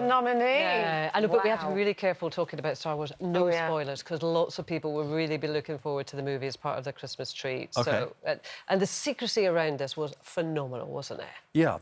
nominee. Yeah, but we have to be really careful talking about Star Wars. No spoilers, because lots of people will really be looking forward to the movie as part of their Christmas treat. Okay. So, and the secrecy around this was phenomenal, wasn't it? Yeah,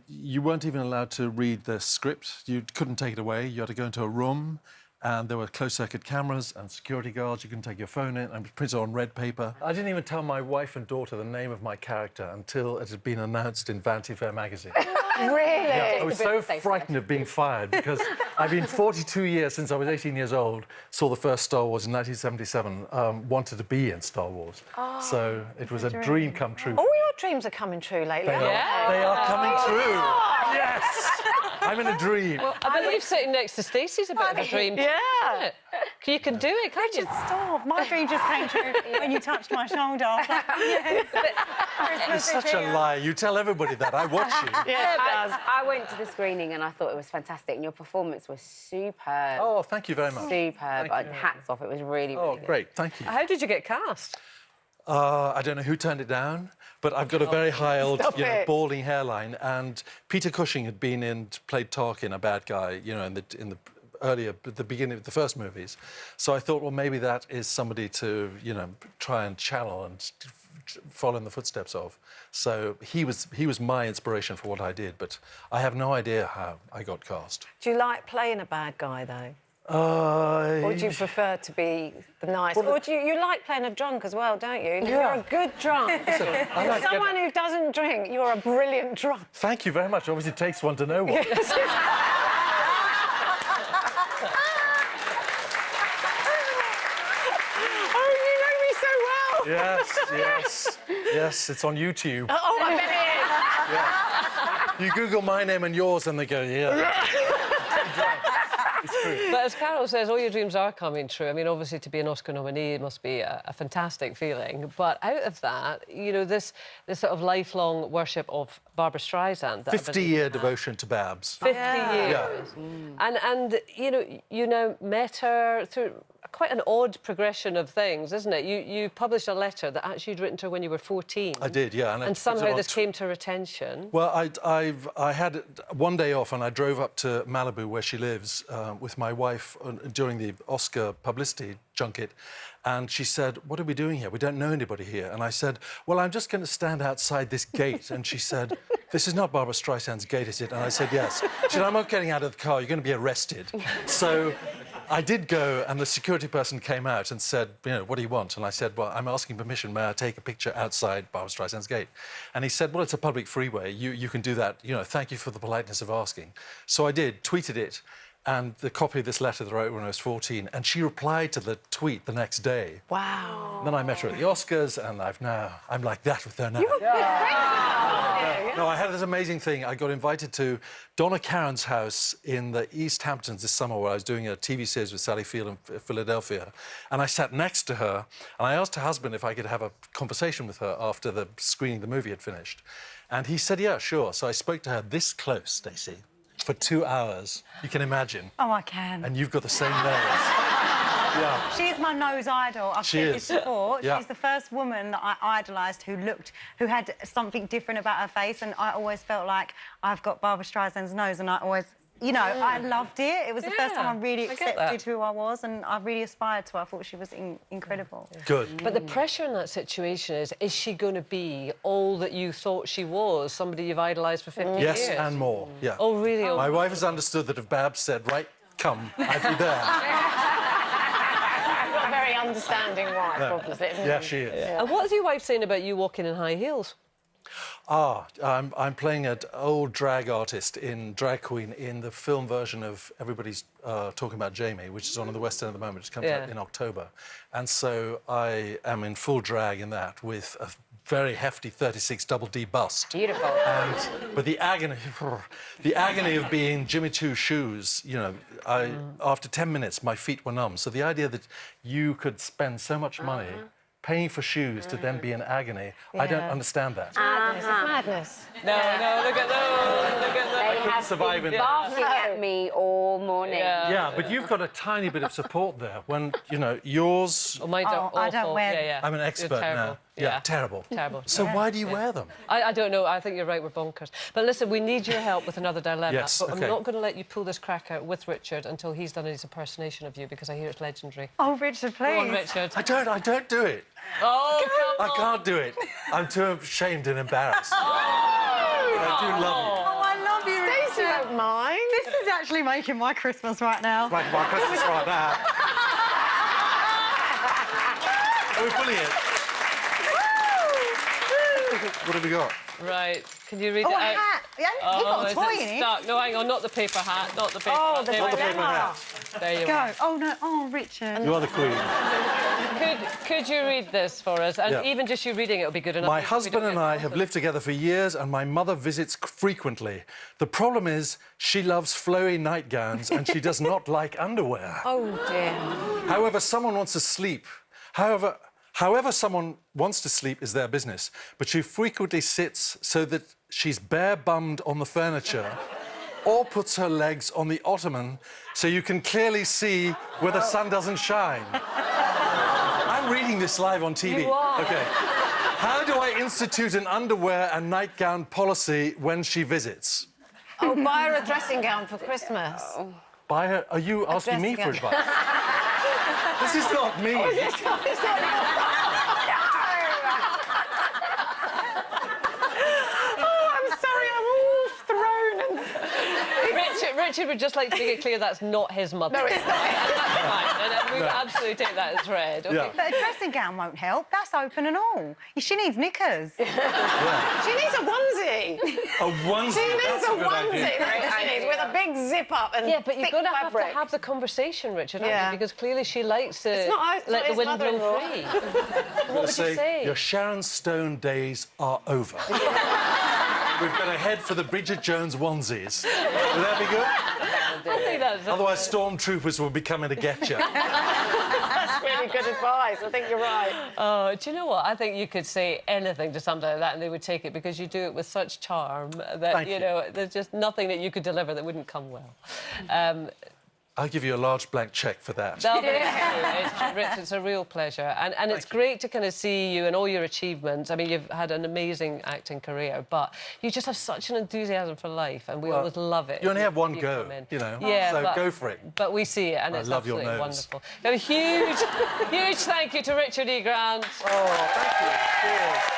you weren't even allowed to read the script. You couldn't take it away. You had to go into a room, and there were closed-circuit cameras and security guards. You couldn't take your phone in, and it was printed on red paper. I didn't even tell my wife and daughter the name of my character until it had been announced in Vanity Fair magazine. Really? Yeah, I was so frightened of being fired because I've been 42 years since I was 18 years old, saw the first Star Wars in 1977, wanted to be in Star Wars. Oh, so it was a dream come true. All your dreams are coming true lately. They are coming true. Yes! I'm in a dream. Well, I believe sitting next to Stacey's a bit of a dream. Yeah. You can do it, can't you? Stop. My dream just came true when you touched my shoulder. I was like, yes. It's such a lie. You tell everybody that. I watch you. Yeah, it does. I went to the screening and I thought it was fantastic, and your performance was superb. Oh, thank you very much. Superb. Hats off. It was really, really good. Great. Thank you. How did you get cast? I don't know who turned it down, but I've got a very high old, balding hairline, and Peter Cushing had played Tarkin, a bad guy, in the beginning of the first movies. So I thought, well, maybe that is somebody to, try and channel and follow in the footsteps of. So he was my inspiration for what I did, but I have no idea how I got cast. Do you like playing a bad guy, though? Or do you prefer to be the nice? Or do you like playing a drunk as well, don't you? Yeah. You're a good drunk. As someone who doesn't drink, you're a brilliant drunk. Thank you very much. Obviously, it takes one to know one. Yes. Oh, you know me so well. Yes, it's on YouTube. Oh, I bet it is. You Google my name and yours, and they go, yeah. It's true. But as Carol says, all your dreams are coming true. I mean, obviously, to be an Oscar nominee, it must be a fantastic feeling. But out of that, this sort of lifelong worship of Barbra Streisand. 50-year devotion to Babs. 50 years. And you now met her through quite an odd progression of things, isn't it? You published a letter that actually you'd written to her when you were 14. I did, yeah. And somehow this came to her attention. Well, I had one day off and I drove up to Malibu, where she lives, with my wife during the Oscar publicity junket, and she said, "What are we doing here? We don't know anybody here." And I said, "Well, I'm just going to stand outside this gate." And she said, "This is not Barbra Streisand's gate, is it?" And I said, "Yes." She said, "I'm not getting out of the car. You're going to be arrested." So I did go, and the security person came out and said, "What do you want?" And I said, "Well, I'm asking permission. May I take a picture outside Barbra Streisand's gate?" And he said, "Well, it's a public freeway. You can do that. Thank you for the politeness of asking." So I did, tweeted it, and the copy of this letter that I wrote when I was 14, and she replied to the tweet the next day. Wow. And then I met her at the Oscars, and I'm like that with her now. You were good friends. No, I had this amazing thing. I got invited to Donna Karan's house in the East Hamptons this summer, where I was doing a TV series with Sally Field in Philadelphia. And I sat next to her, and I asked her husband if I could have a conversation with her after the screening the movie had finished. And he said, "Yeah, sure." So I spoke to her this close, Stacey, for 2 hours. You can imagine. Oh, I can. And you've got the same nerves. Yeah. She's my nose idol. I've said this before. Yeah. She's the first woman that I idolised who had something different about her face, and I always felt like I've got Barbra Streisand's nose, and I always, I loved it. It was the first time I really accepted who I was, and I really aspired to her. I thought she was incredible. Good. But the pressure in that situation is she going to be all that you thought she was, somebody you've idolised for 50 years? Yes, and more, yeah. Oh, really? My wife has understood that if Babs said, "Right, come," I'd be there. A very understanding wife, obviously. Yeah, she is. Yeah. And what is your wife saying about you walking in high heels? I'm playing an old drag artist drag queen in the film version of Everybody's Talking About Jamie, which is on in the West End at the moment. It comes out in October. And so I am in full drag in that with a very hefty 36 double D bust. Beautiful. But the agony of being Jimmy Choo shoes, after 10 minutes, my feet were numb. So the idea that you could spend so much money paying for shoes to then be in agony, I don't understand that. Madness. Madness. No, look at those. Look at those. They have survive been in barking at me all morning. Yeah, but you've got a tiny bit of support there. When, yours... Oh, mine don't. I don't wear... Yeah. I'm an expert now. Yeah, terrible. Terrible. So why do you wear them? I don't know. I think you're right. We're bonkers. But listen, we need your help with another dilemma. Yes, But OK. I'm not going to let you pull this crack out with Richard until he's done his impersonation of you, because I hear it's legendary. Oh, Richard, please. Go on, Richard. I don't do it. Oh, come I on. can't do it. I'm too ashamed and embarrassed. I do love Oh, I love you, Stacey Richard. won't mind. This is actually making my Christmas right now. you. Like my Christmas right now. Are we pulling it? What have we got? Right. Can you read Oh, it a out? hat. Yeah, he got a is toy it in it. stuck? No, hang on, not the paper hat, not the paper Oh, hat. the There we go. dilemma. There you Go. are. Oh, no. Oh, Richard. You are the queen. Could you read this for us? And Yeah. even just you reading it will be good enough. My because we husband don't and get I both have of lived together for years, and my mother visits frequently. The problem is she loves flowy nightgowns and she does not like underwear. Oh, dear. However, someone wants to sleep. However someone wants to sleep is their business, but she frequently sits so that she's bare-bummed on the furniture or puts her legs on the ottoman so you can clearly see where the sun doesn't shine. I'm reading this live on TV. You are. OK. How do I institute an underwear and nightgown policy when she visits? Oh, buy her a dressing gown for Christmas. Buy her... Are you asking me for dressing advice? This is not me. Richard would just like to make it clear that's not his mother. No, it's not. That's fine. And we would absolutely take that as read. Okay. Yeah. But a dressing gown won't help. That's open and all. She needs knickers. She needs a onesie. A onesie. She needs That's a good idea. onesie. That's what she needs, with a big zip up and Yeah, but you're thick going to fabric. have the conversation, Richard, aren't Yeah. you? Because clearly she likes to It's not let the his wind blow mother-in-law. free. What would you say? Your Sharon Stone days are over. We've got to head for the Bridget Jones onesies. Would that be good? I think that's... Otherwise, stormtroopers will be coming to get you. That's really good advice. I think you're right. Oh, do you know what? I think you could say anything to somebody like that and they would take it, because you do it with such charm that, Thank you you. know, there's just nothing that you could deliver that wouldn't come well. I'll give you a large blank cheque for that. That'll be Rich, it's a real pleasure. And it's great to kind of see you and all your achievements. I mean, you've had an amazing acting career, but you just have such an enthusiasm for life, and we always love it. You only have one You go, come in. you know, Yeah, so but, go for it. But we see it, and I it's love your absolutely nose. wonderful. A huge, huge thank you to Richard E. Grant. Oh, thank you. Cheers.